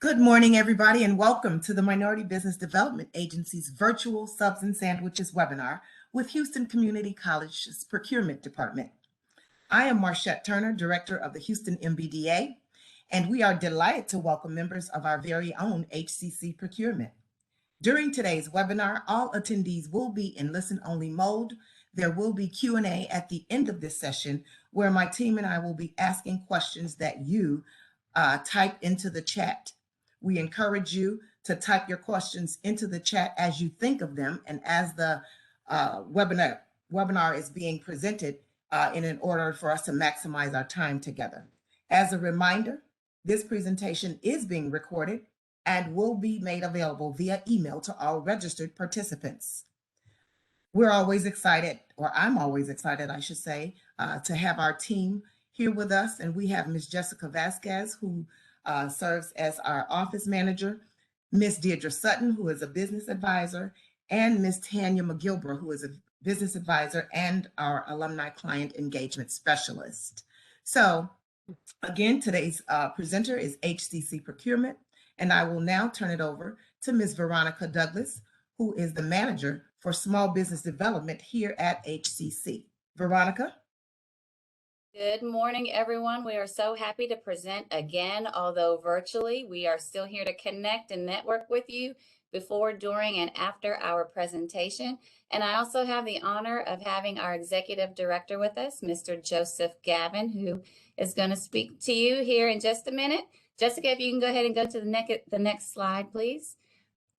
Good morning, everybody, and welcome to the Minority Business Development Agency's virtual Subs and Sandwiches webinar with Houston Community College's Procurement Department. I am Marshette Turner, Director of the Houston MBDA, and we are delighted to welcome members of our very own HCC Procurement. During today's webinar, all attendees will be in listen-only mode. There will be Q&A at the end of this session where my team and I will be asking questions that you type into the chat. We encourage you to type your questions into the chat as you think of them and as the webinar is being presented in order for us to maximize our time together. As a reminder, this presentation is being recorded and will be made available via email to all registered participants. We're always excited, or I'm always excited, I should say, to have our team here with us. And we have Ms. Jessica Vasquez, who serves as our office manager, Ms. Diedra Sutton, who is a business advisor, and Ms. Tanya McGilbra, who is a business advisor and our alumni client engagement specialist. So again, today's presenter is HCC Procurement, and I will now turn it over to Ms. Veronica Douglas, who is the manager for small business development here at HCC. Veronica? Good morning, everyone. We are so happy to present again, although virtually. We are still here to connect and network with you before, during, and after our presentation. And I also have the honor of having our executive director with us, Mr. Joseph Gavin, who is going to speak to you here in just a minute. Jessica, if you can go ahead and go to the next slide, please.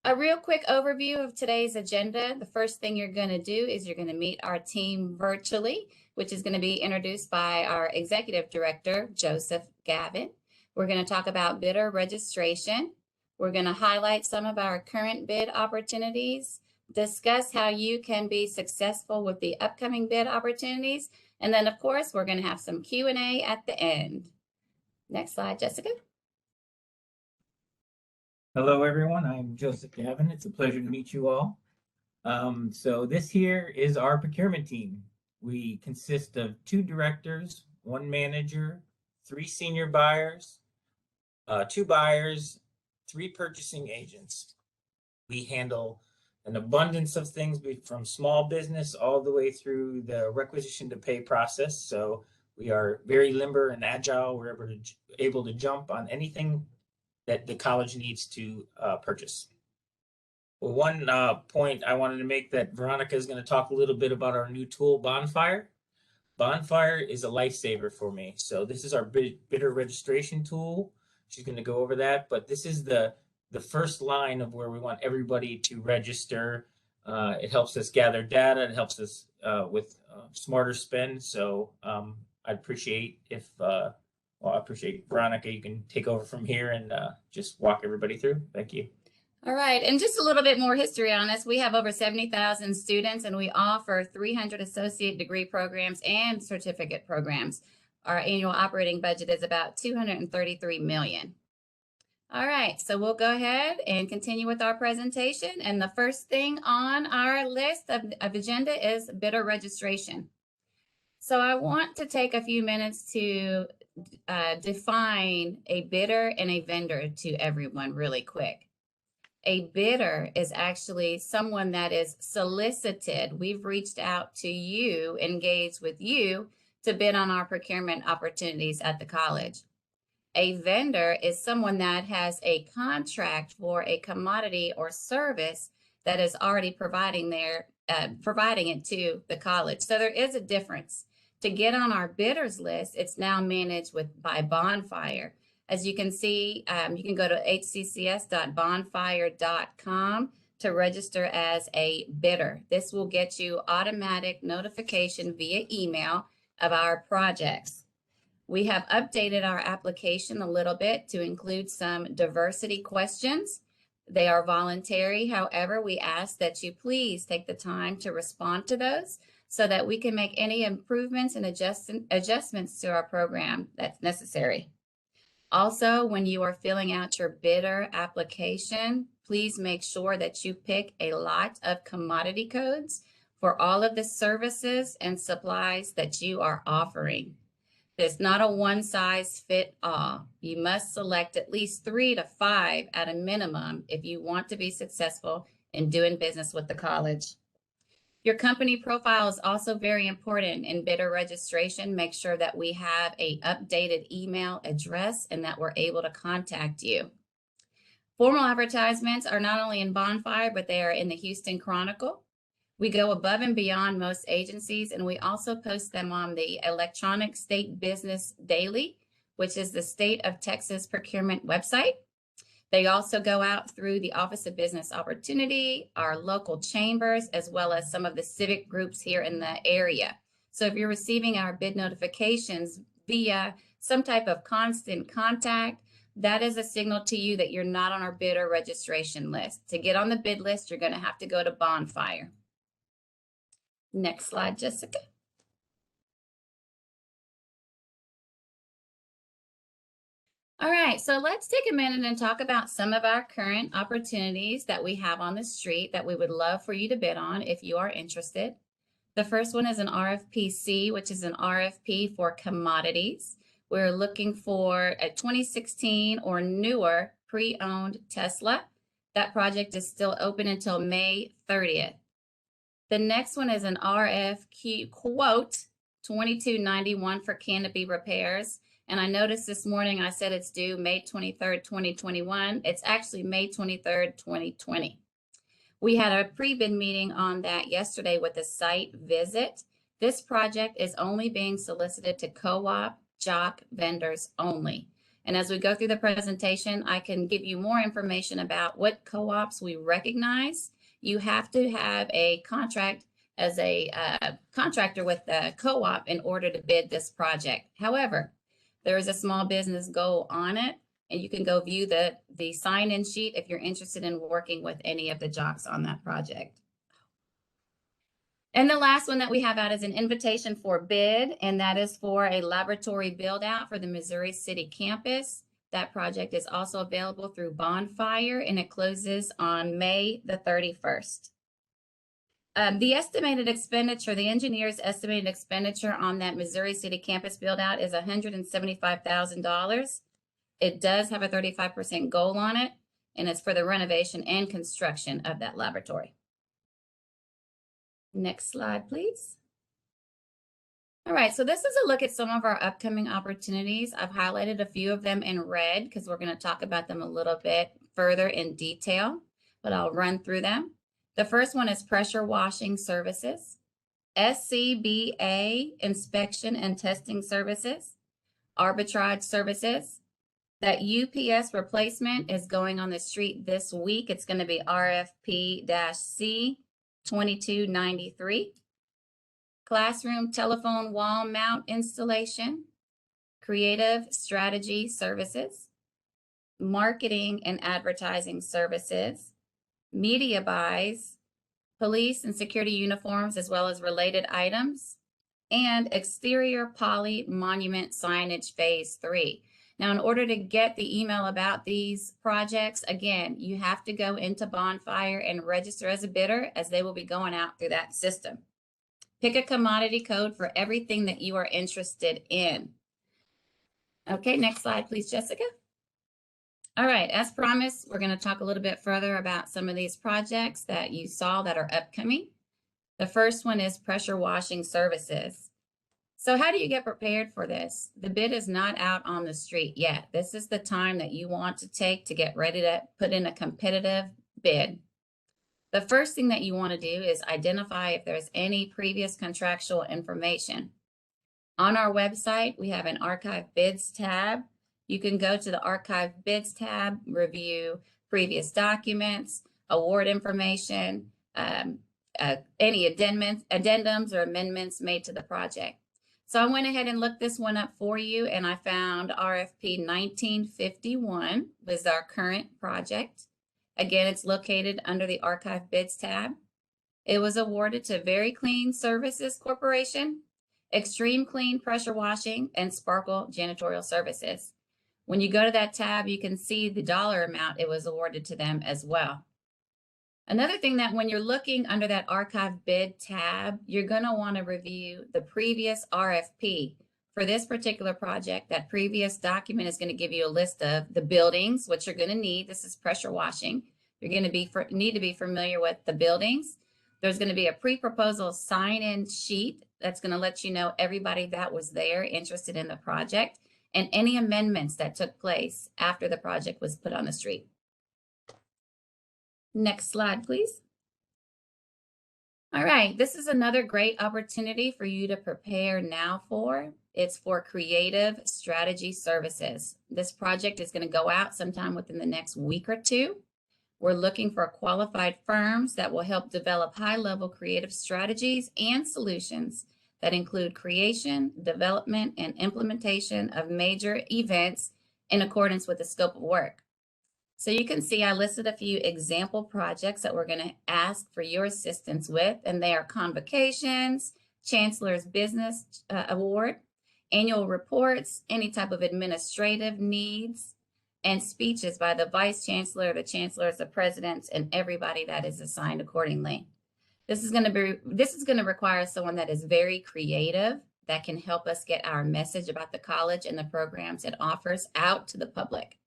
A real quick overview of today's agenda. The first thing you're going to do is you're going to meet our team virtually, which is going to be introduced by our executive director, Joseph Gavin. We're going to talk about bidder registration. We're going to highlight some of our current bid opportunities, discuss how you can be successful with the upcoming bid opportunities, and then, of course, we're going to have some Q&A at the end. Next slide, Jessica. Hello, everyone. I'm Joseph Gavin. It's a pleasure to meet you all. So this here is our procurement team. We consist of 2 directors, 1 manager, 3 senior buyers, 2 buyers, 3 purchasing agents. We handle an abundance of things from small business all the way through the requisition to pay process. So we are very limber and agile. We're able to jump on anything that the college needs to purchase. Well, one point I wanted to make that Veronica is going to talk a little bit about our new tool, Bonfire. Bonfire is a lifesaver for me. So this is our bidder registration tool. She's going to go over that, but this is the first line of where we want everybody to register. It helps us gather data. It helps us with smarter spend. So I'd appreciate if I appreciate Veronica. You can take over from here and just walk everybody through. Thank you. All right, and just a little bit more history on us. We have over 70,000 students, and we offer 300 associate degree programs and certificate programs. Our annual operating budget is about $233 million. All right, so we'll go ahead and continue with our presentation. And the first thing on our list of agenda is bidder registration. So I want to take a few minutes to define a bidder and a vendor to everyone really quick. A bidder is actually someone that is solicited. We've reached out to you, engaged with you to bid on our procurement opportunities at the college. A vendor is someone that has a contract for a commodity or service that is already providing it to the college. So there is a difference. To get on our bidders list, it's now managed by Bonfire. As you can see, you can go to hccs.bonfire.com to register as a bidder. This will get you automatic notification via email of our projects. We have updated our application a little bit to include some diversity questions. They are voluntary. However, we ask that you please take the time to respond to those so that we can make any improvements and adjustments to our program that's necessary. Also, when you are filling out your bidder application, please make sure that you pick a lot of commodity codes for all of the services and supplies that you are offering. It's not a one size fit all. You must select at least 3 to 5 at a minimum if you want to be successful in doing business with the college. Your company profile is also very important in bidder registration. Make sure that we have an updated email address and that we're able to contact you. Formal advertisements are not only in Bonfire, but they are in the Houston Chronicle. We go above and beyond most agencies, and we also post them on the Electronic State Business Daily, which is the State of Texas Procurement website. They also go out through the Office of Business Opportunity, our local chambers, as well as some of the civic groups here in the area. So if you're receiving our bid notifications via some type of constant contact, that is a signal to you that you're not on our bidder registration list. To get on the bid list, you're going to have to go to Bonfire. Next slide, Jessica. All right, so let's take a minute and talk about some of our current opportunities that we have on the street that we would love for you to bid on if you are interested. The first one is an RFPC, which is an RFP for commodities. We're looking for a 2016 or newer pre-owned Tesla. That project is still open until May 30th. The next one is an RFQ quote 2291 for canopy repairs. And I noticed this morning I said it's due May 23rd, 2021. It's actually May 23rd, 2020. We had a pre-bid meeting on that yesterday with a site visit. This project is only being solicited to co-op jock vendors only. And as we go through the presentation, I can give you more information about what co-ops we recognize. You have to have a contract as a contractor with the co-op in order to bid this project. However, there is a small business goal on it, and you can go view the sign-in sheet if you're interested in working with any of the jocks on that project. And the last one that we have out is an invitation for bid, and that is for a laboratory build-out for the Missouri City campus. That project is also available through Bonfire, and it closes on May the 31st. The estimated expenditure, the engineer's estimated expenditure on that Missouri City campus build out is $175,000. It does have a 35% goal on it, and it's for the renovation and construction of that laboratory. Next slide, please. All right, so this is a look at some of our upcoming opportunities. I've highlighted a few of them in red because we're going to talk about them a little bit further in detail, but I'll run through them. The first one is pressure washing services, SCBA inspection and testing services, arbitrage services. That UPS replacement is going on the street this week. It's going to be RFP-C 2293. Classroom telephone wall mount installation, creative strategy services, marketing and advertising services, media buys, police and security uniforms, as well as related items, and exterior poly monument signage phase 3. Now, in order to get the email about these projects, again, you have to go into Bonfire and register as a bidder, as they will be going out through that system. Pick a commodity code for everything that you are interested in. Okay, next slide, please, Jessica. All right, as promised, we're going to talk a little bit further about some of these projects that you saw that are upcoming. The first one is pressure washing services. So how do you get prepared for this? The bid is not out on the street yet. This is the time that you want to take to get ready to put in a competitive bid. The first thing that you want to do is identify if there's any previous contractual information. On our website, we have an archive bids tab. You can go to the archive bids tab, review previous documents, award information, any addendums or amendments made to the project. So I went ahead and looked this one up for you, and I found RFP 1951 was our current project. Again, it's located under the archive bids tab. It was awarded to Very Clean Services Corporation, Extreme Clean Pressure Washing, and Sparkle Janitorial Services. When you go to that tab, you can see the dollar amount it was awarded to them as well. Another thing that when you're looking under that archive bid tab, you're going to want to review the previous RFP for this particular project, that previous document is going to give you a list of the buildings, which you're going to need. This is pressure washing. You're going to need to be familiar with the buildings. There's going to be a pre-proposal sign-in sheet that's going to let you know everybody that was there interested in the project and any amendments that took place after the project was put on the street. Next slide, please. All right, this is another great opportunity for you to prepare now for. It's for Creative Strategy Services. This project is going to go out sometime within the next week or two. We're looking for qualified firms that will help develop high-level creative strategies and solutions that include creation, development, and implementation of major events in accordance with the scope of work. So you can see I listed a few example projects that we're going to ask for your assistance with, and they are convocations, Chancellor's Business Award, annual reports, any type of administrative needs, and speeches by the Vice Chancellor, the Chancellors, the Presidents, and everybody that is assigned accordingly. This is going to require someone that is very creative, that can help us get our message about the college and the programs it offers out to the public.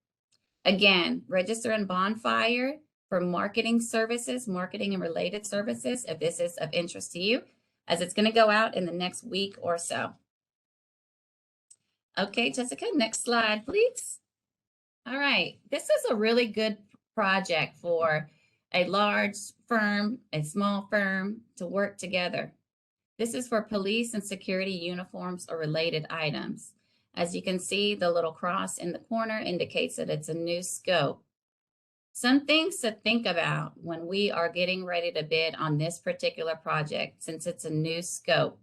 Again, register in Bonfire for marketing services, marketing and related services, if this is of interest to you, as it's going to go out in the next week or so. Okay, Jessica, next slide, please. All right, this is a really good project for a large firm, a small firm to work together. This is for police and security uniforms or related items. As you can see, the little cross in the corner indicates that it's a new scope. Some things to think about when we are getting ready to bid on this particular project, since it's a new scope.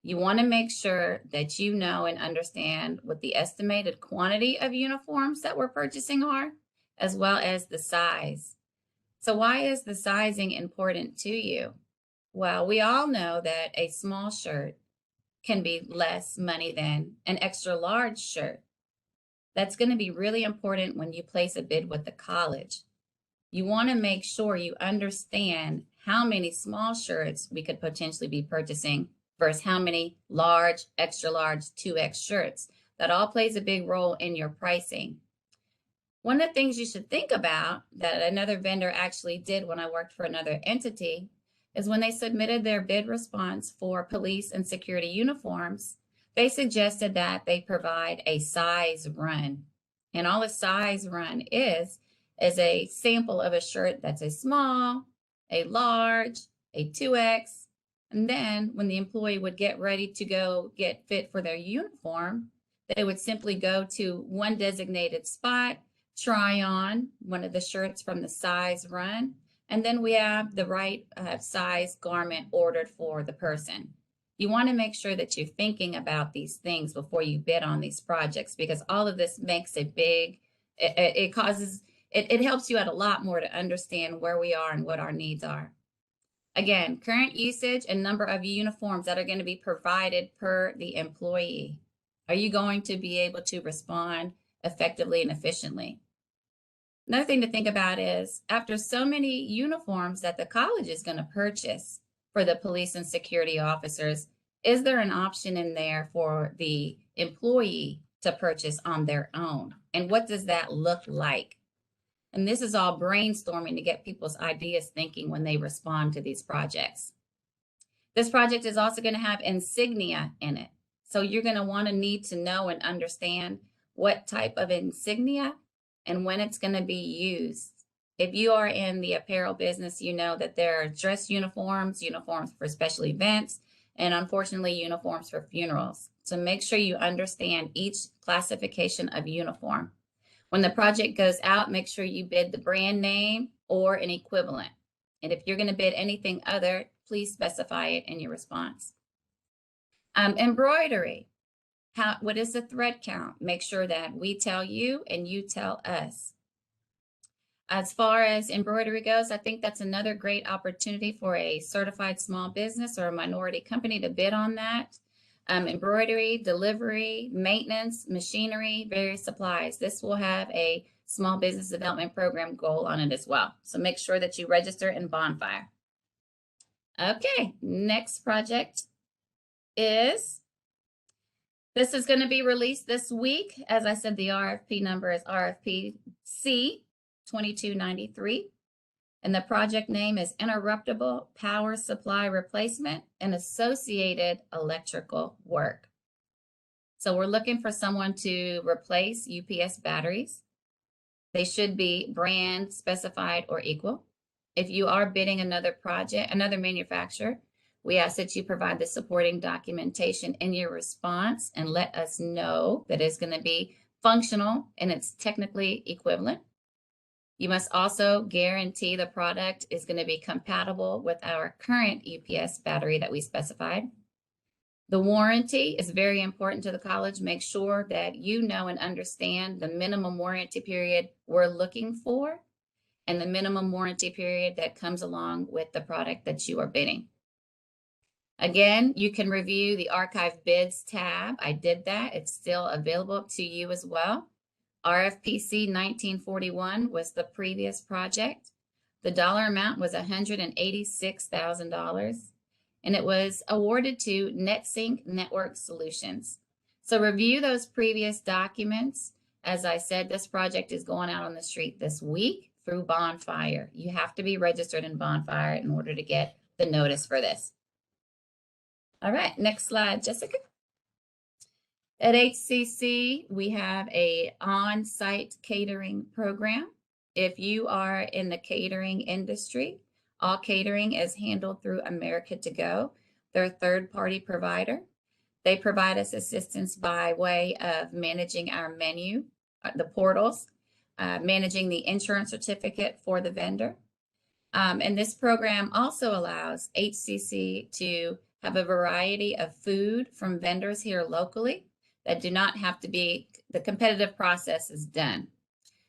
You want to make sure that you know and understand what the estimated quantity of uniforms that we're purchasing are, as well as the size. So why is the sizing important to you? Well, we all know that a small shirt can be less money than an extra large shirt. That's going to be really important when you place a bid with the college. You want to make sure you understand how many small shirts we could potentially be purchasing versus how many large, extra large, 2X shirts. That all plays a big role in your pricing. One of the things you should think about that another vendor actually did when I worked for another entity is when they submitted their bid response for police and security uniforms, they suggested that they provide a size run. And all a size run is a sample of a shirt that's a small, a large, a 2X. And then when the employee would get ready to go get fit for their uniform, they would simply go to one designated spot, try on one of the shirts from the size run, and then we have the right size garment ordered for the person. You want to make sure that you're thinking about these things before you bid on these projects, because all of this makes it big. It helps you out a lot more to understand where we are and what our needs are. Again, current usage and number of uniforms that are going to be provided per the employee. Are you going to be able to respond effectively and efficiently? Another thing to think about is after so many uniforms that the college is going to purchase for the police and security officers, is there an option in there for the employee to purchase on their own? And what does that look like? And this is all brainstorming to get people's ideas thinking when they respond to these projects. This project is also going to have insignia in it. So you're going to want to need to know and understand what type of insignia and when it's going to be used. If you are in the apparel business, you know that there are dress uniforms, uniforms for special events, and unfortunately uniforms for funerals. So make sure you understand each classification of uniform. When the project goes out, make sure you bid the brand name or an equivalent. And if you're going to bid anything other, please specify it in your response. Embroidery. What is the thread count? Make sure that we tell you and you tell us. As far as embroidery goes, I think that's another great opportunity for a certified small business or a minority company to bid on that. Embroidery, delivery, maintenance, machinery, various supplies. This will have a small business development program goal on it as well. So make sure that you register in Bonfire. Okay, next project is This is going to be released this week. As I said, the RFP number is RFP C 2293. And the project name is Interruptible Power Supply Replacement and Associated Electrical Work. So we're looking for someone to replace UPS batteries. They should be brand specified or equal. If you are bidding another project, another manufacturer, we ask that you provide the supporting documentation in your response and let us know that it's going to be functional and it's technically equivalent. You must also guarantee the product is going to be compatible with our current UPS battery that we specified. The warranty is very important to the college. Make sure that you know and understand the minimum warranty period we're looking for and the minimum warranty period that comes along with the product that you are bidding. Again, you can review the archive bids tab. I did that. It's still available to you as well. RFPC 1941 was the previous project. The dollar amount was $186,000, and it was awarded to NetSync Network Solutions. So review those previous documents. As I said, this project is going out on the street this week through Bonfire. You have to be registered in Bonfire in order to get the notice for this. All right, next slide, Jessica. At HCC, we have an on-site catering program. If you are in the catering industry, all catering is handled through America to Go. They're a third-party provider. They provide us assistance by way of managing our menu, the portals, managing the insurance certificate for the vendor. And this program also allows HCC to have a variety of food from vendors here locally that do not have to be, the competitive process is done.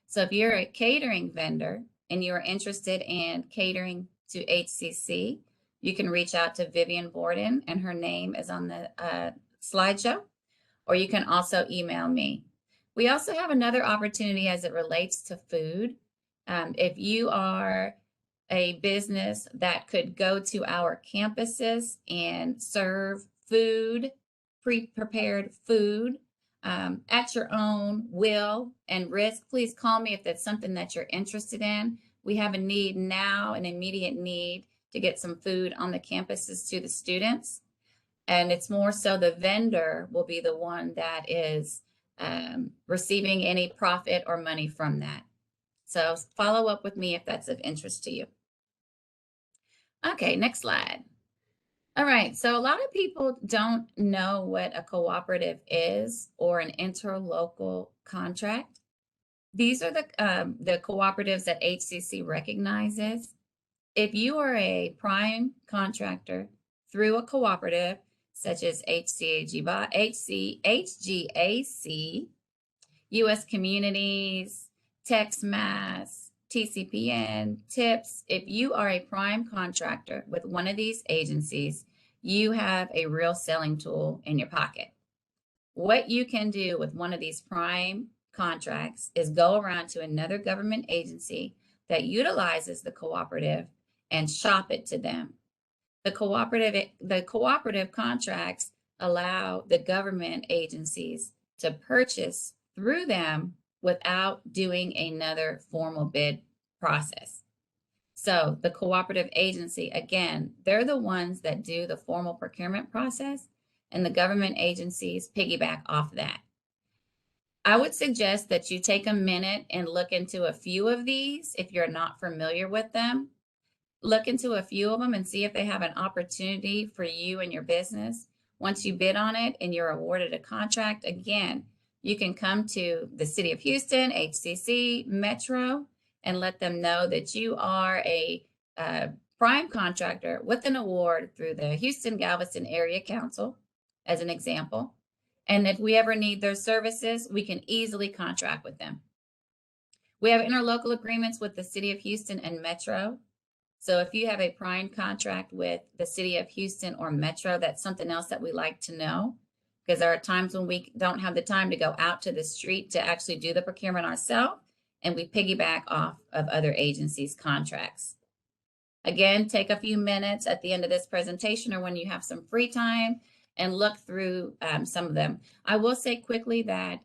So if you're a catering vendor and you're interested in catering to HCC, you can reach out to Vivian Borden, and her name is on the slideshow, or you can also email me. We also have another opportunity as it relates to food. If you are a business that could go to our campuses and serve food, pre-prepared food at your own will and risk, please call me if that's something that you're interested in. We have a need now, an immediate need to get some food on the campuses to the students. And it's more so the vendor will be the one that is receiving any profit or money from that. So follow up with me if that's of interest to you. Okay, next slide. All right, so a lot of people don't know what a cooperative is or an interlocal contract. These are the cooperatives that HCC recognizes. If you are a prime contractor through a cooperative, such as HGAC, U.S. Communities, TexMass, TCPN, TIPS, if you are a prime contractor with one of these agencies, you have a real selling tool in your pocket. What you can do with one of these prime contracts is go around to another government agency that utilizes the cooperative and shop it to them. The cooperative contracts allow the government agencies to purchase through them without doing another formal bid process. So the cooperative agency, again, they're the ones that do the formal procurement process, and the government agencies piggyback off that. I would suggest that you take a minute and look into a few of these if you're not familiar with them. Look into a few of them and see if they have an opportunity for you and your business. Once you bid on it and you're awarded a contract, again, you can come to the City of Houston, HCC, Metro, and let them know that you are a prime contractor with an award through the Houston-Galveston Area Council, as an example. And if we ever need their services, we can easily contract with them. We have interlocal agreements with the City of Houston and Metro. So if you have a prime contract with the City of Houston or Metro, that's something else that we like to know, because there are times when we don't have the time to go out to the street to actually do the procurement ourselves, and we piggyback off of other agencies' contracts. Again, take a few minutes at the end of this presentation or when you have some free time and look through some of them. I will say quickly that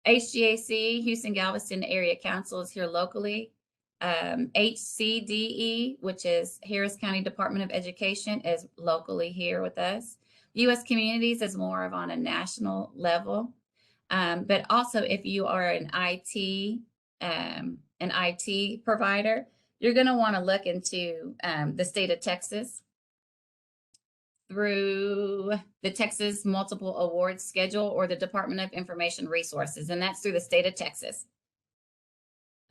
HGAC, Houston Galveston Area Council, is here locally. HCDE, which is Harris County Department of Education, is locally here with us. U.S. Communities is more of on a national level. But also, if you are an IT provider, you're going to want to look into the state of Texas through the Texas Multiple Awards Schedule or the Department of Information Resources, and that's through the state of Texas.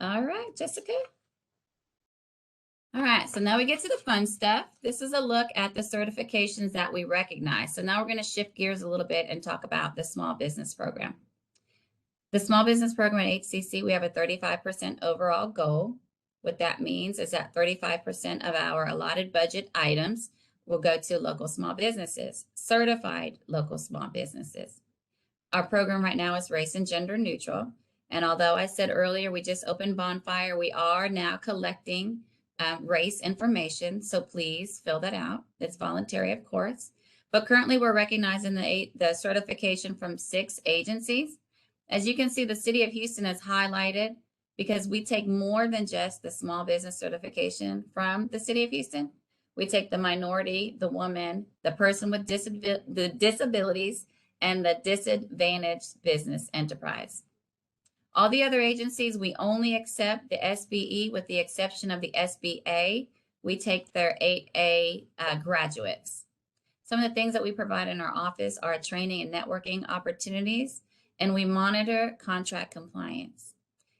All right, Jessica. All right, so now we get to the fun stuff. This is a look at the certifications that we recognize. So now we're going to shift gears a little bit and talk about the small business program. The small business program at HCC, we have a 35% overall goal. What that means is that 35% of our allotted budget items will go to local small businesses, certified local small businesses. Our program right now is race and gender neutral. And although I said earlier we just opened Bonfire, we are now collecting race information. So please fill that out. It's voluntary, of course. But currently we're recognizing the certification from 6 agencies. As you can see, the city of Houston is highlighted because we take more than just the small business certification from the city of Houston. We take the minority, the woman, the person with the disabilities, and the disadvantaged business enterprise. All the other agencies, we only accept the SBE with the exception of the SBA. We take their 8A graduates. Some of the things that we provide in our office are training and networking opportunities, and we monitor contract compliance.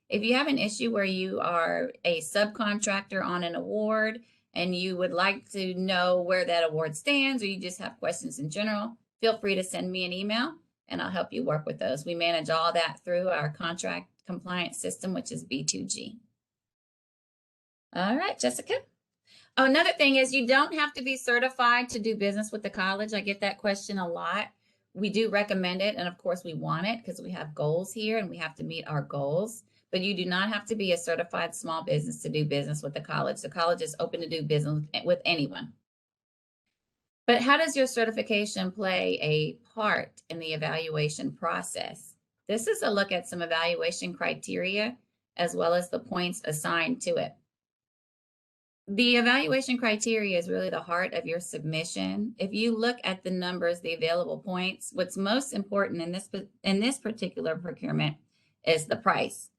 If you have an issue where you are a subcontractor on an award and you would like to know where that award stands, or you just have questions in general, feel free to send me an email and I'll help you work with those. We manage all that through our contract compliance system, which is B2G. All right, Jessica. Oh, another thing is you don't have to be certified to do business with the college. I get that question a lot. We do recommend it, and of course we want it because we have goals here and we have to meet our goals. But you do not have to be a certified small business to do business with the college. The college is open to do business with anyone. But how does your certification play a part in the evaluation process? This is a look at some evaluation criteria as well as the points assigned to it. The evaluation criteria is really the heart of your submission. If you look at the numbers, the available points, what's most important in this particular procurement is the price.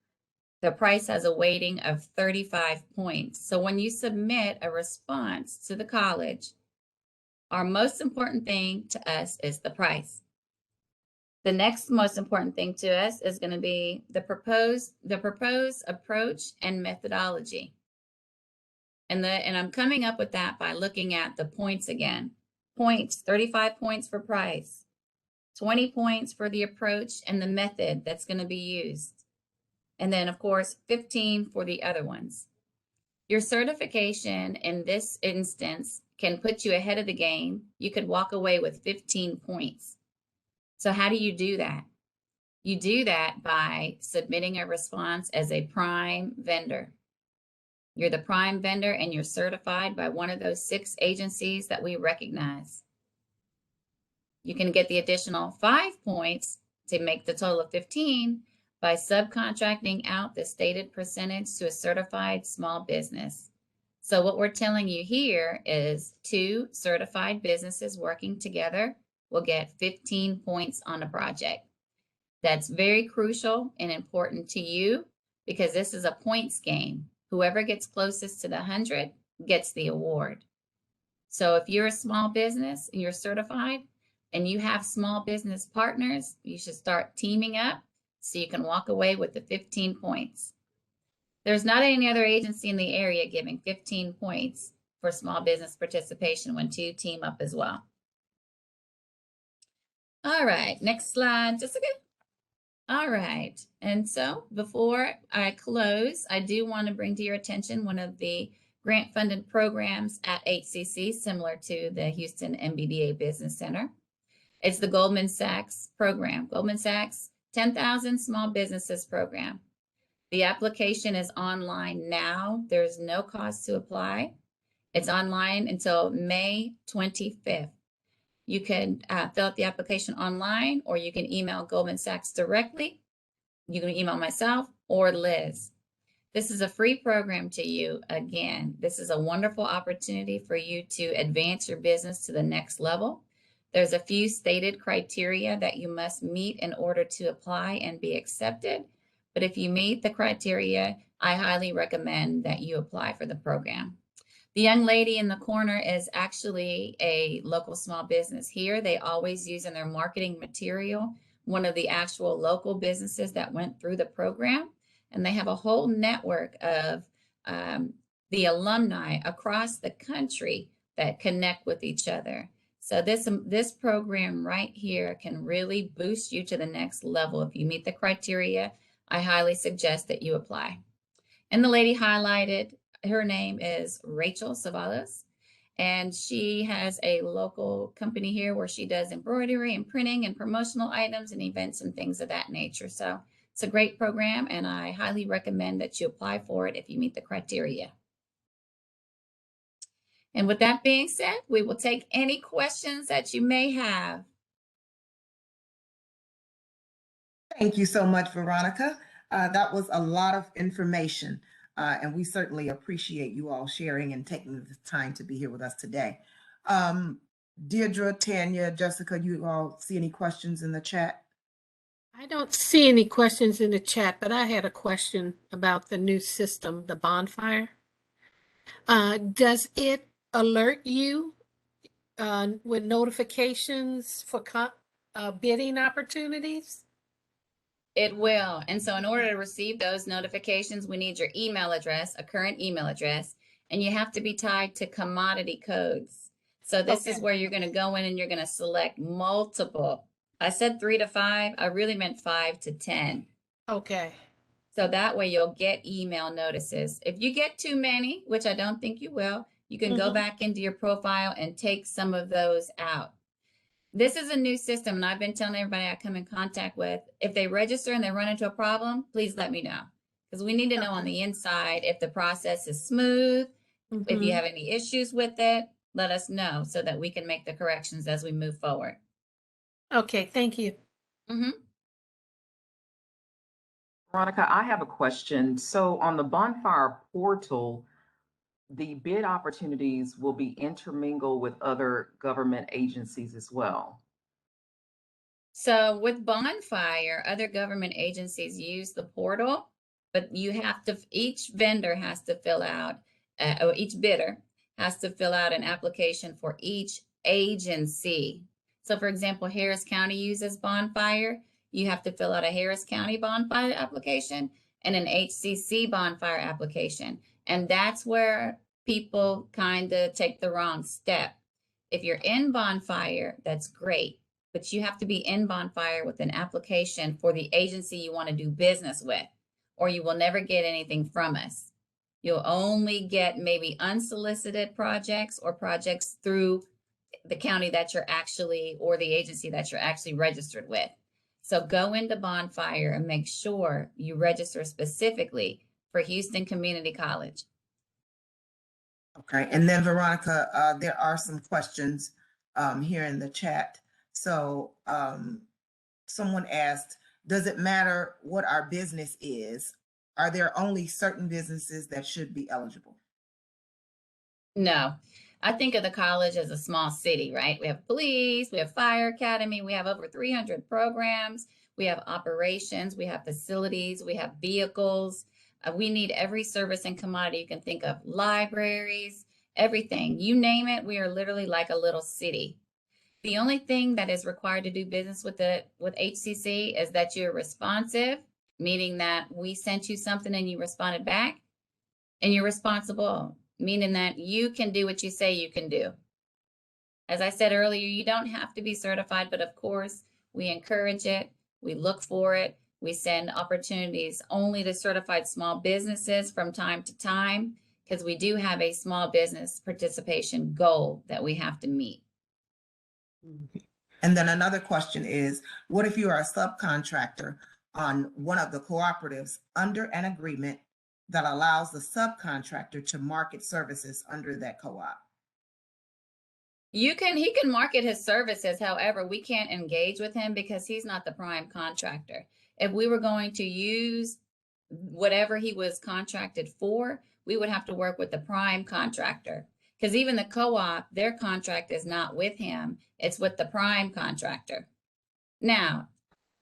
The price has a weighting of 35 points. So when you submit a response to the college, our most important thing to us is the price. The next most important thing to us is going to be the proposed approach and methodology. And I'm coming up with that by looking at the points again. Points, 35 points for price, 20 points for the approach and the method that's going to be used. And then, of course, 15 for the other ones. Your certification in this instance can put you ahead of the game. You could walk away with 15 points. So how do you do that? You do that by submitting a response as a prime vendor. You're the prime vendor and you're certified by one of those 6 agencies that we recognize. You can get the additional 5 points to make the total of 15 by subcontracting out the stated percentage to a certified small business. So what we're telling you here is 2 certified businesses working together will get 15 points on a project. That's very crucial and important to you because this is a points game. Whoever gets closest to the 100 gets the award. So if you're a small business and you're certified and you have small business partners, you should start teaming up so you can walk away with the 15 points. There's not any other agency in the area giving 15 points for small business participation when 2 team up as well. All right, next slide, Jessica. All right, and so before I close, I do want to bring to your attention one of the grant-funded programs at HCC, similar to the Houston MBDA Business Center. It's the Goldman Sachs program. Goldman Sachs 10,000 Small Businesses program. The application is online now. There's no cost to apply. It's online until May 25th. You can fill out the application online, or you can email Goldman Sachs directly. You can email myself or Liz. This is a free program to you. Again, this is a wonderful opportunity for you to advance your business to the next level. There's a few stated criteria that you must meet in order to apply and be accepted. But if you meet the criteria, I highly recommend that you apply for the program. The young lady in the corner is actually a local small business here. They always use in their marketing material one of the actual local businesses that went through the program. And they have a whole network of the alumni across the country that connect with each other. So this program right here can really boost you to the next level. If you meet the criteria, I highly suggest that you apply. And the lady highlighted, her name is Rachel Savalas, and she has a local company here where she does embroidery and printing and promotional items and events and things of that nature. So it's a great program, and I highly recommend that you apply for it if you meet the criteria. And with that being said, we will take any questions that you may have. Thank you so much, Veronica. That was a lot of information, and we certainly appreciate you all sharing and taking the time to be here with us today. Diedra, Tanya, Jessica, you all see any questions in the chat? I don't see any questions in the chat, but I had a question about the new system, the Bonfire. Does it alert you with notifications for bidding opportunities? It will. And so in order to receive those notifications, we need your email address, a current email address, and you have to be tied to commodity codes. So this is where you're going to go in and you're going to select multiple. I said 3 to 5. I really meant 5 to 10. Okay. So that way you'll get email notices. If you get too many, which I don't think you will, you can go back into your profile and take some of those out. This is a new system, and I've been telling everybody I come in contact with, if they register and they run into a problem, please let me know. Because we need to know on the inside if the process is smooth, if you have any issues with it, let us know so that we can make the corrections as we move forward. Okay, thank you. Veronica, I have a question. So on the Bonfire portal, the bid opportunities will be intermingled with other government agencies as well. So with Bonfire, other government agencies use the portal, but you have to, each vendor has to fill out, or each bidder has to fill out an application for each agency. So for example, Harris County uses Bonfire. You have to fill out a Harris County Bonfire application and an HCC Bonfire application. And that's where people kind of take the wrong step. If you're in Bonfire, that's great, but you have to be in Bonfire with an application for the agency you want to do business with, or you will never get anything from us. You'll only get maybe unsolicited projects or projects through the county that you're actually, or the agency that you're actually registered with. So go into Bonfire and make sure you register specifically for Houston Community College. Okay, and then Veronica, there are some questions here in the chat. So someone asked, does it matter what our business is? Are there only certain businesses that should be eligible? No, I think of the college as a small city, right? We have police, we have fire academy, we have over 300 programs, we have operations, we have facilities, we have vehicles. We need every service and commodity you can think of, libraries, everything. You name it, we are literally like a little city. The only thing that is required to do business with HCC is that you're responsive, meaning that we sent you something and you responded back, and you're responsible, meaning that you can do what you say you can do. As I said earlier, you don't have to be certified, but of course, we encourage it, we look for it. We send opportunities only to certified small businesses from time to time, because we do have a small business participation goal that we have to meet. And then another question is, what if you are a subcontractor on one of the cooperatives under an agreement that allows the subcontractor to market services under that co-op? He can market his services. However, we can't engage with him because he's not the prime contractor. If we were going to use whatever he was contracted for, we would have to work with the prime contractor. Because even the co-op, their contract is not with him, it's with the prime contractor. Now,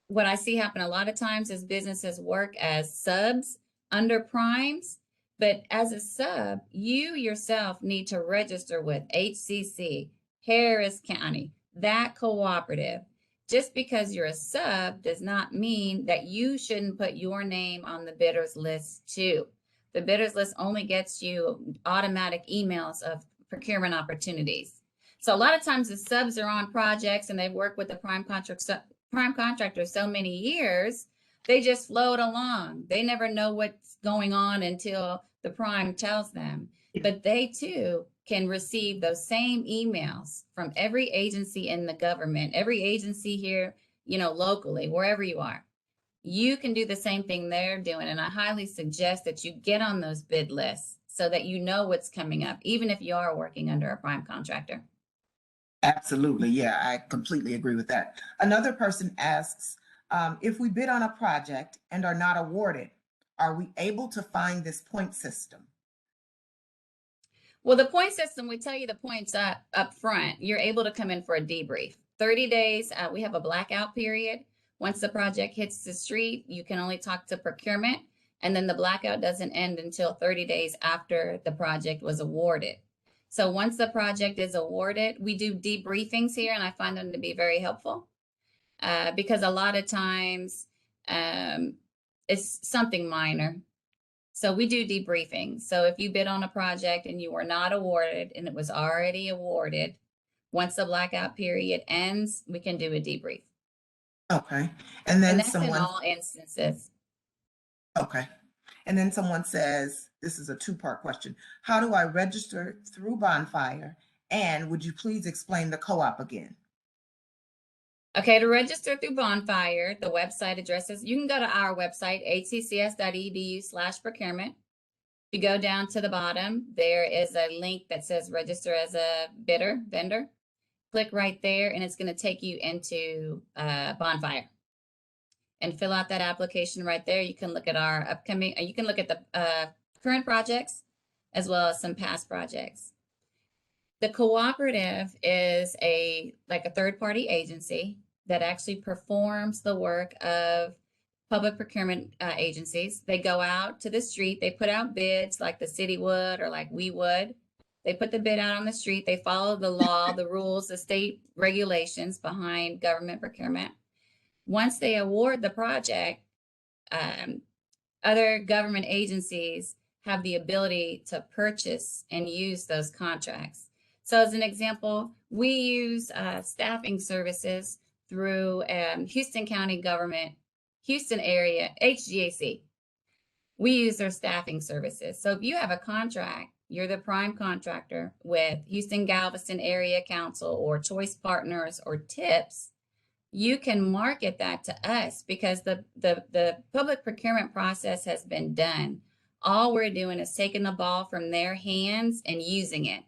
what I see happen a lot of times is businesses work as subs under primes, but as a sub, you yourself need to register with HCC, Harris County, that cooperative. Just because you're a sub does not mean that you shouldn't put your name on the bidders list too. The bidders list only gets you automatic emails of procurement opportunities. So a lot of times the subs are on projects and they've worked with the prime contractor so many years, they just float along. They never know what's going on until the prime tells them. But they too can receive those same emails from every agency in the government, every agency here, locally, wherever you are. You can do the same thing they're doing. And I highly suggest that you get on those bid lists so that you know what's coming up, even if you are working under a prime contractor. Absolutely. Yeah, I completely agree with that. Another person asks, if we bid on a project and are not awarded, are we able to find this point system? Well, the point system, we tell you the points up front. You're able to come in for a debrief. 30 days, we have a blackout period. Once the project hits the street, you can only talk to procurement, and then the blackout doesn't end until 30 days after the project was awarded. So once the project is awarded, we do debriefings here, and I find them to be very helpful because a lot of times it's something minor. So we do debriefings. So if you bid on a project and you were not awarded and it was already awarded, once the blackout period ends, we can do a debrief. Okay. And then that's in all instances. Okay. And then someone says, this is a two-part question. How do I register through Bonfire? And would you please explain the co-op again? Okay, to register through Bonfire, the website addresses, you can go to our website, hccs.edu/procurement. If you go down to the bottom, there is a link that says register as a vendor. Click right there, and it's going to take you into Bonfire. And fill out that application right there. You can look at our you can look at the current projects as well as some past projects. The cooperative is like a third-party agency that actually performs the work of public procurement agencies. They go out to the street, they put out bids like the city would or like we would. They put the bid out on the street, they follow the law, the rules, the state regulations behind government procurement. Once they award the project, other government agencies have the ability to purchase and use those contracts. So as an example, we use staffing services through Houston County government, Houston area, HGAC. We use their staffing services. So if you have a contract, you're the prime contractor with Houston Galveston Area Council or Choice Partners or TIPS, you can market that to us because the public procurement process has been done. All we're doing is taking the ball from their hands and using it.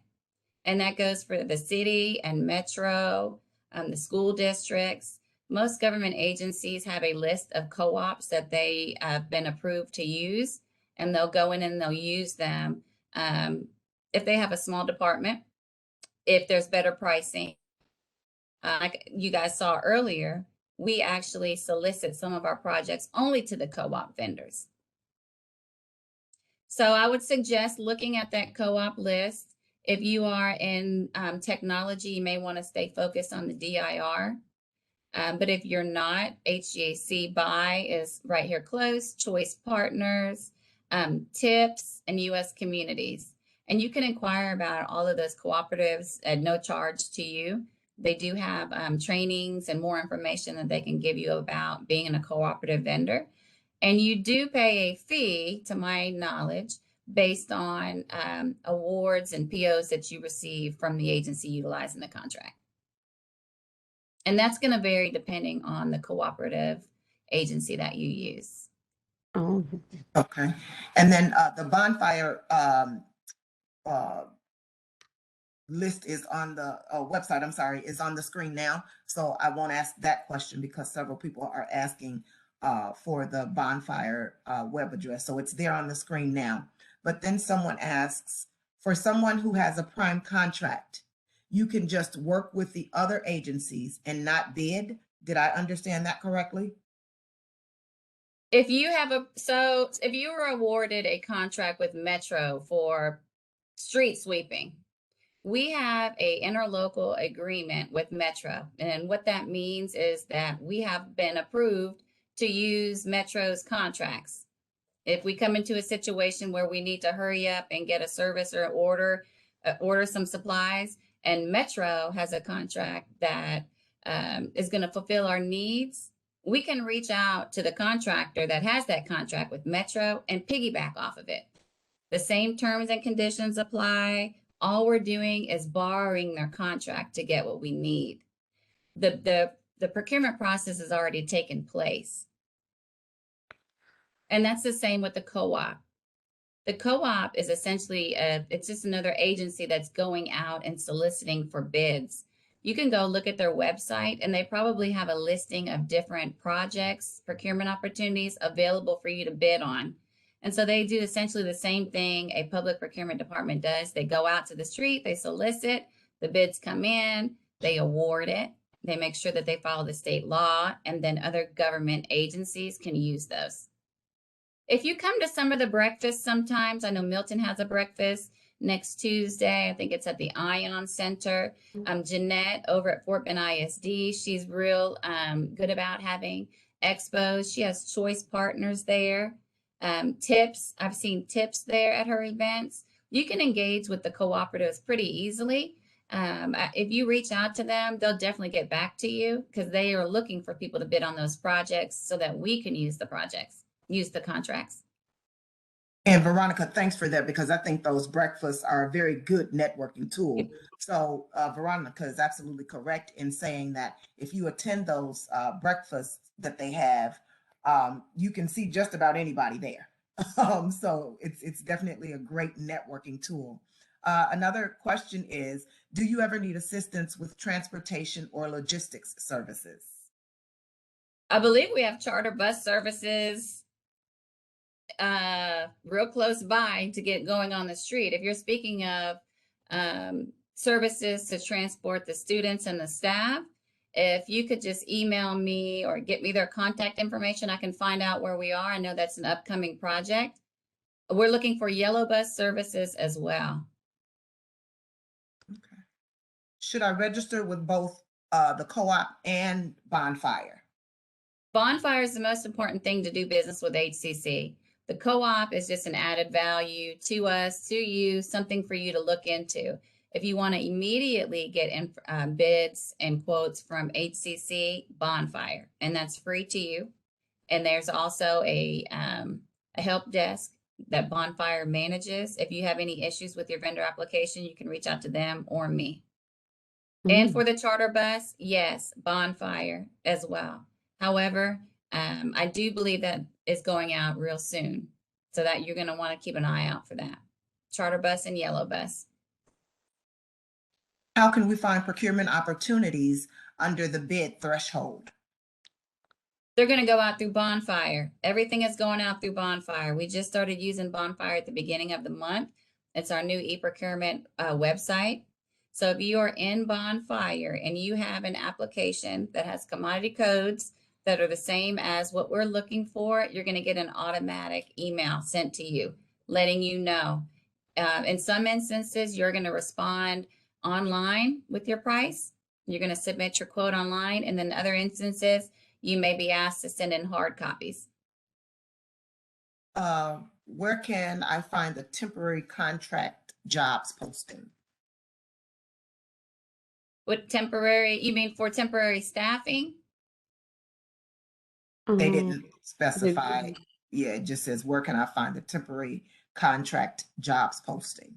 And that goes for the city and metro, the school districts. Most government agencies have a list of co-ops that they have been approved to use, and they'll go in and they'll use them if they have a small department, if there's better pricing. Like you guys saw earlier, we actually solicit some of our projects only to the co-op vendors. So I would suggest looking at that co-op list. If you are in technology, you may want to stay focused on the DIR. But if you're not, HGAC BUY is right here close, Choice Partners, TIPS, and U.S. Communities. And you can inquire about all of those cooperatives at no charge to you. They do have trainings and more information that they can give you about being a cooperative vendor. And you do pay a fee, to my knowledge, based on awards and POs that you receive from the agency utilizing the contract. And that's going to vary depending on the cooperative agency that you use. Oh, Okay. And then the Bonfire list is on the website, I'm sorry, is on the screen now. So I won't ask that question because several people are asking for the Bonfire web address. So it's there on the screen now. But then someone asks, for someone who has a prime contract, you can just work with the other agencies and not bid. Did I understand that correctly? If you have if you were awarded a contract with Metro for street sweeping, we have a interlocal agreement with Metro. And what that means is that we have been approved to use Metro's contracts. If we come into a situation where we need to hurry up and get a service or order some supplies, and Metro has a contract that is going to fulfill our needs, we can reach out to the contractor that has that contract with Metro and piggyback off of it. The same terms and conditions apply. All we're doing is borrowing their contract to get what we need. The procurement process has already taken place. And that's the same with the co-op. The co-op is essentially, it's just another agency that's going out and soliciting for bids. You can go look at their website and they probably have a listing of different projects, procurement opportunities available for you to bid on. And so they do essentially the same thing a public procurement department does. They go out to the street, they solicit, the bids come in, they award it, they make sure that they follow the state law, and then other government agencies can use those. If you come to some of the breakfasts sometimes, I know Milton has a breakfast next Tuesday. I think it's at the Ion Center. Jeanette over at Fort Bend ISD, she's real good about having expos. She has choice partners there. Tips, I've seen tips there at her events. You can engage with the cooperatives pretty easily. If you reach out to them, they'll definitely get back to you because they are looking for people to bid on those projects so that we can use the projects. Use the contracts. And Veronica, thanks for that, because I think those breakfasts are a very good networking tool. So Veronica is absolutely correct in saying that if you attend those breakfasts that they have, you can see just about anybody there. So it's definitely a great networking tool. Another question is, do you ever need assistance with transportation or logistics services? I believe we have charter bus services real close by to get going on the street. If you're speaking of services to transport the students and the staff, if you could just email me or get me their contact information, I can find out where we are. I know that's an upcoming project. We're looking for yellow bus services as well. Okay. Should I register with both the co-op and Bonfire? Bonfire is the most important thing to do business with HCC. The co-op is just an added value to us, to you, something for you to look into. If you want to immediately get bids and quotes from HCC, Bonfire, and that's free to you. And there's also a help desk that Bonfire manages. If you have any issues with your vendor application, you can reach out to them or me. And for the charter bus, yes, Bonfire as well. However, I do believe that is going out real soon, so that you're going to want to keep an eye out for that. Charter bus and yellow bus. How can we find procurement opportunities under the bid threshold? They're going to go out through Bonfire. Everything is going out through Bonfire. We just started using Bonfire at the beginning of the month. It's our new e-procurement website. So if you are in Bonfire and you have an application that has commodity codes that are the same as what we're looking for, you're going to get an automatic email sent to you letting you know. In some instances, you're going to respond online with your price. You're going to submit your quote online. And then other instances, you may be asked to send in hard copies. Where can I find the temporary contract jobs posting? What temporary, you mean for temporary staffing? They didn't specify. Yeah, it just says, where can I find the temporary contract jobs posting?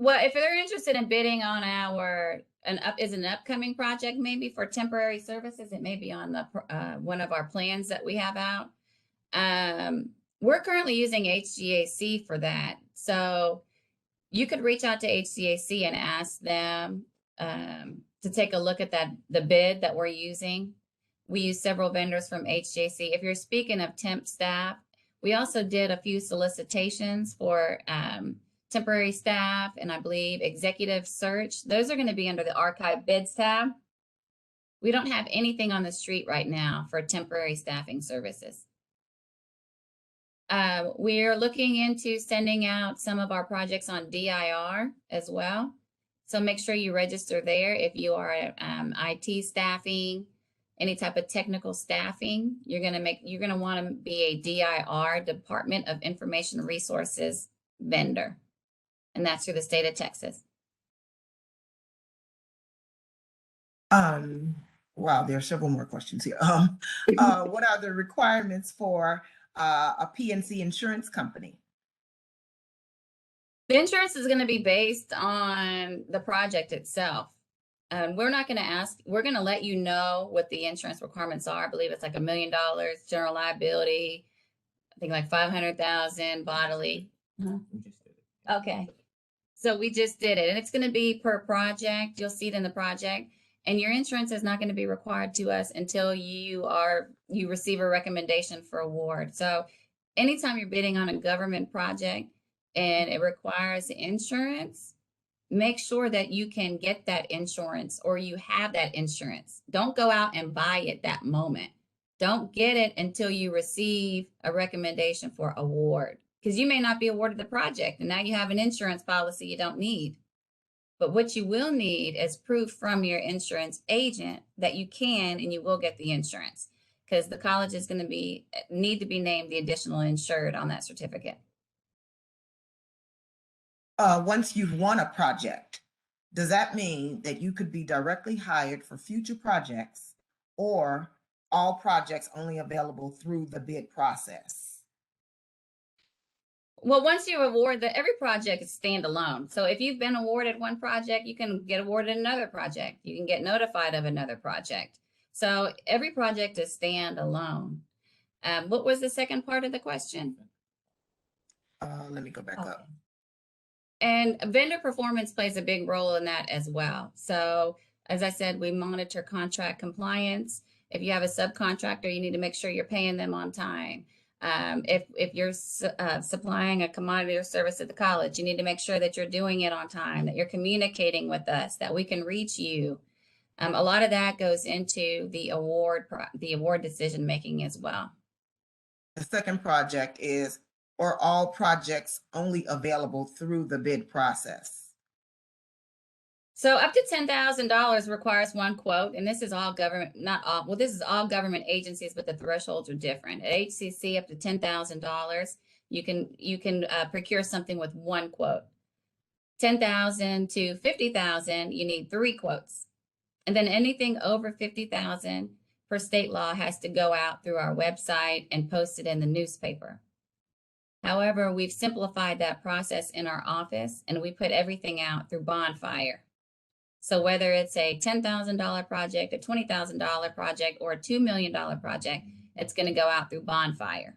Well, if they're interested in bidding on an upcoming project, maybe for temporary services, it may be on the one of our plans that we have out. We're currently using HGAC for that. So you could reach out to HCAC and ask them to take a look at the bid that we're using. We use several vendors from HCAC. If you're speaking of temp staff, we also did a few solicitations for temporary staff and I believe executive search. Those are going to be under the archive bids tab. We don't have anything on the street right now for temporary staffing services. We're looking into sending out some of our projects on DIR as well. So make sure you register there if you are IT staffing, any type of technical staffing. You're gonna want to be a DIR, Department of Information Resources vendor, and that's through the state of Texas. Wow, there are several more questions here. What are the requirements for a PNC insurance company? The insurance is going to be based on the project itself. We're not going to ask, we're going to let you know what the insurance requirements are. I believe it's like $1 million, general liability, I think like 500,000 bodily. We just did it. Okay. So we just did it and it's going to be per project. You'll see it in the project and your insurance is not going to be required to us until you receive a recommendation for award. So anytime you're bidding on a government project and it requires insurance, make sure that you can get that insurance or you have that insurance. Don't go out and buy it that moment. Don't get it until you receive a recommendation for award, because you may not be awarded the project and now you have an insurance policy you don't need. But what you will need is proof from your insurance agent that you can and you will get the insurance, because the college is going to need to be named the additional insured on that certificate. Once you've won a project, does that mean that you could be directly hired for future projects, or all projects only available through the bid process? Well, once you award every project is standalone. So if you've been awarded one project, you can get awarded another project. You can get notified of another project. So every project is standalone. What was the second part of the question? Let me go back up. And vendor performance plays a big role in that as well. So as I said, we monitor contract compliance. If you have a subcontractor, you need to make sure you're paying them on time. If you're supplying a commodity or service at the college, you need to make sure that you're doing it on time, that you're communicating with us, that we can reach you. A lot of that goes into the award decision making as well. The second project is, are all projects only available through the bid process? So up to $10,000 requires one quote, and this is all government, not all, well, this is all government agencies, but the thresholds are different. At HCC, up to $10,000, you can procure something with one quote. $10,000 to $50,000, you need 3 quotes. And then anything over $50,000 per state law has to go out through our website and post it in the newspaper. However, we've simplified that process in our office and we put everything out through Bonfire. So whether it's a $10,000 project, a $20,000 project, or a $2 million project, it's going to go out through Bonfire.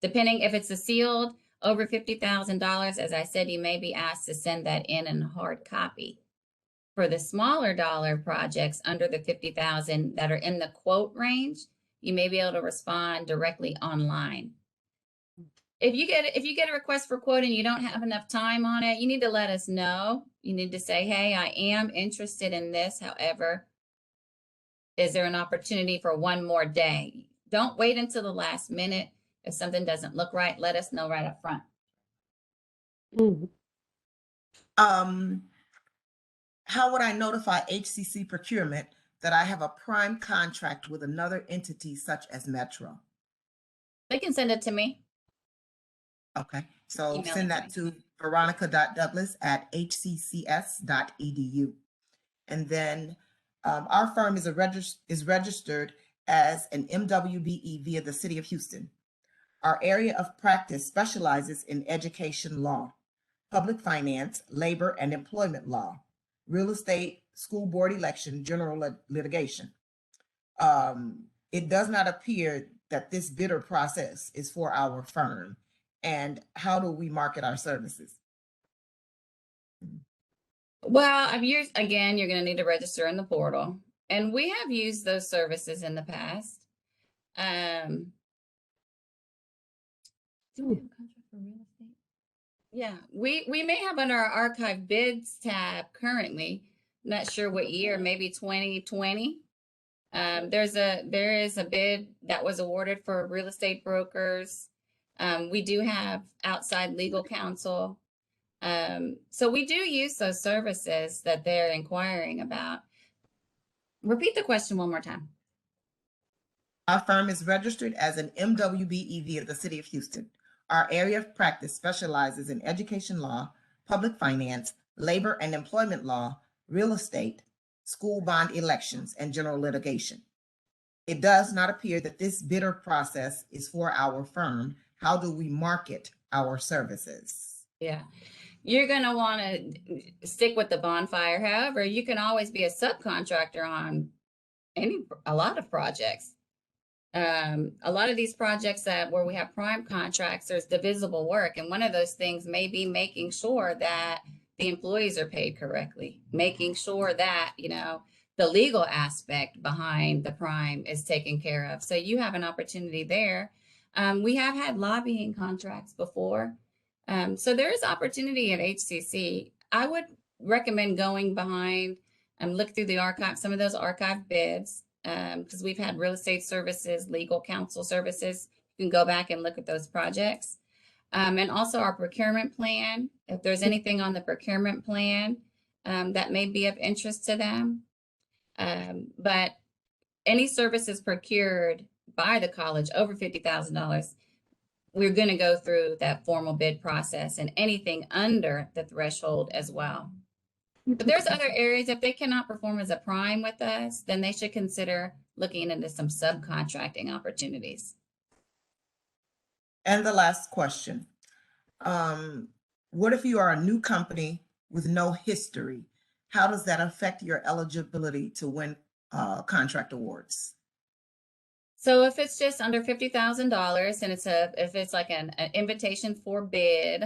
Depending if it's a sealed over $50,000, as I said, you may be asked to send that in hard copy. For the smaller dollar projects under the $50,000 that are in the quote range, you may be able to respond directly online. If you get a request for quote and you don't have enough time on it, you need to let us know. You need to say, hey, I am interested in this. However, is there an opportunity for one more day? Don't wait until the last minute. If something doesn't look right, let us know right up front. How would I notify HCC Procurement that I have a prime contract with another entity such as Metro? They can send it to me. Okay, so Email send it that to to veronica.douglas@hccs.edu. And then our firm is registered as an MWBE via the City of Houston. Our area of practice specializes in education law, public finance, labor and employment law, real estate, school board election, general litigation. It does not appear that this bidder process is for our firm. and how do we market our services? Well, I've used, again, you're going to need to register in the portal. And we have used those services in the past. Do we have a contract for real estate? Yeah, we may have under our archive bids tab currently. Not sure what year, maybe 2020. There is a bid that was awarded for real estate brokers. We do have outside legal counsel. So we do use those services that they're inquiring about. Repeat the question one more time. Our firm is registered as an MWBEV of the City of Houston. Our area of practice specializes in education law, public finance, labor and employment law, real estate, school bond elections, and general litigation. It does not appear that this bidder process is for our firm. How do we market our services? Yeah, you're going to want to stick with the Bonfire. However, you can always be a subcontractor on a lot of projects. A lot of these projects where we have prime contracts, there's divisible work. And one of those things may be making sure that the employees are paid correctly, making sure that, the legal aspect behind the prime is taken care of. So you have an opportunity there. We have had lobbying contracts before. So there is opportunity at HCC. I would recommend going behind and look through the archive, some of those archive bids, because we've had real estate services, legal counsel services. You can go back and look at those projects. And also our procurement plan, if there's anything on the procurement plan that may be of interest to them. But any services procured by the college over $50,000, we're going to go through that formal bid process, and anything under the threshold as well. But there's other areas, if they cannot perform as a prime with us, then they should consider looking into some subcontracting opportunities. And the last question. What if you are a new company with no history? How does that affect your eligibility to win contract awards? So if it's just under $50,000 and if it's like an invitation for bid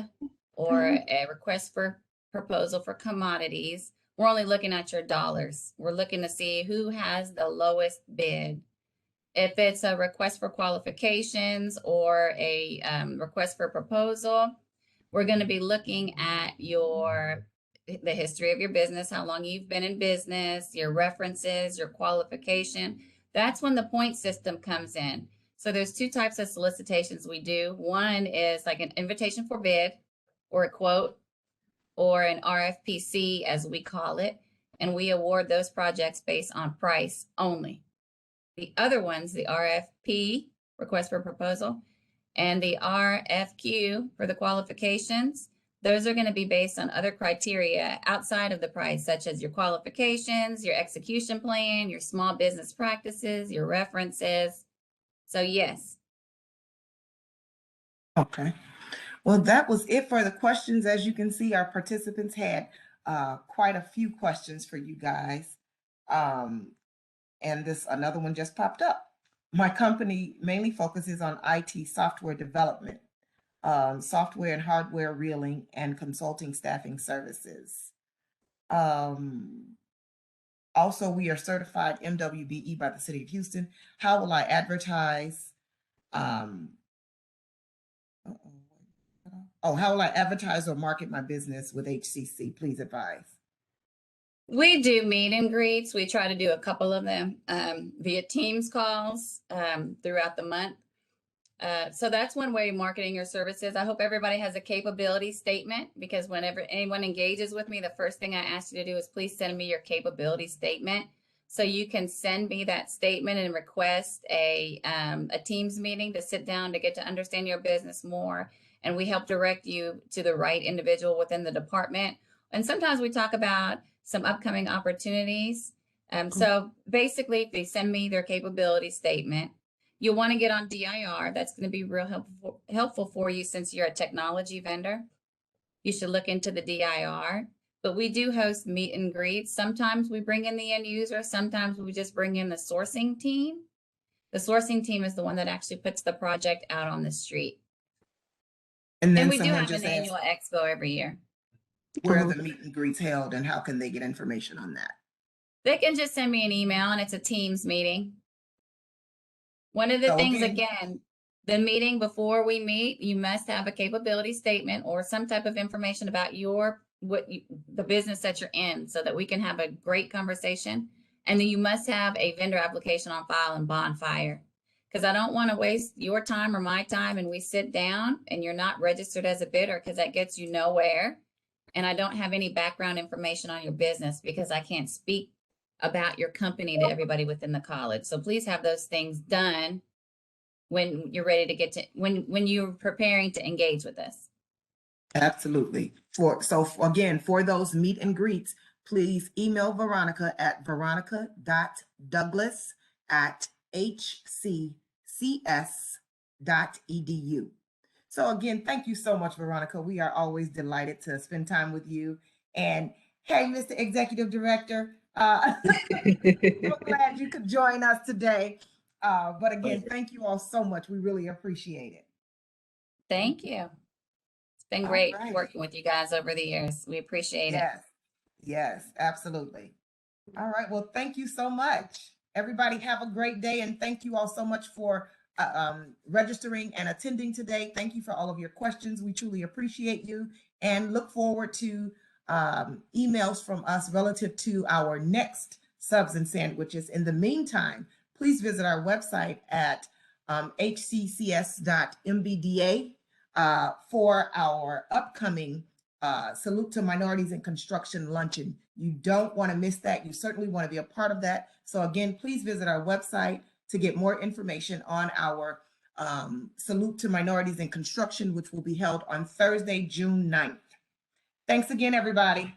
or a request for proposal for commodities, we're only looking at your dollars. We're looking to see who has the lowest bid. If it's a request for qualifications or a request for proposal, we're going to be looking at the history of your business, how long you've been in business, your references, your qualification. That's when the point system comes in. So there's two types of solicitations we do. One is like an invitation for bid or a quote or an RFPC as we call it. And we award those projects based on price only. The other ones, the RFP, request for proposal, and the RFQ for the qualifications, those are going to be based on other criteria outside of the price, such as your qualifications, your execution plan, your small business practices, your references. So yes. Okay. Well, that was it for the questions. As you can see, our participants had quite a few questions for you guys. And another one just popped up. My company mainly focuses on IT software development, software and hardware reeling, and consulting staffing services. Also, we are certified MWBE by the City of Houston. How will I advertise? How will I advertise or market my business with HCC? Please advise. We do meet and greets. We try to do a couple of them via Teams calls throughout the month. So that's one way of marketing your services. I hope everybody has a capability statement, because whenever anyone engages with me, the first thing I ask you to do is please send me your capability statement. So you can send me that statement and request a Teams meeting to sit down to get to understand your business more. And we help direct you to the right individual within the department. And sometimes we talk about some upcoming opportunities. So basically, if they send me their capability statement, you'll want to get on DIR. That's going to be real helpful for you since you're a technology vendor. You should look into the DIR. But we do host meet and greets. Sometimes we bring in the end user. Sometimes we just bring in the sourcing team. The sourcing team is the one that actually puts the project out on the street. And then And we do someone have just an asked annual expo every year. where the meet and greets held and how can they get information on that? They can just send me an email and it's a Teams meeting. One of the So things, again- again, the meeting before we meet, you must have a capability statement or some type of information about the business that you're in so that we can have a great conversation. And then you must have a vendor application on file in Bonfire. Because I don't want to waste your time or my time and we sit down and you're not registered as a bidder because that gets you nowhere. And I don't have any background information on your business because I can't speak about your company to everybody within the college. So please have those things done when you're ready to get to, when you're preparing to engage with us. Absolutely. For those meet and greets, please email Veronica at veronica.douglas@hccs.edu. So again, thank you so much, Veronica. We are always delighted to spend time with you. And hey, Mr. Executive Director, so glad you could join us today. But again, thank you all so much. We really appreciate it. Thank you. It's been great working with you guys over the years. We appreciate it. Yes, absolutely. All right. Well, thank you so much. Everybody have a great day. And thank you all so much for registering and attending today. Thank you for all of your questions. We truly appreciate you and look forward to emails from us relative to our next subs and sandwiches. In the meantime, please visit our website at hccs.mbda for our upcoming Salute to Minorities in Construction Luncheon. You don't want to miss that. You certainly want to be a part of that. So again, please visit our website to get more information on our Salute to Minorities in Construction, which will be held on Thursday, June 9th. Thanks again, everybody.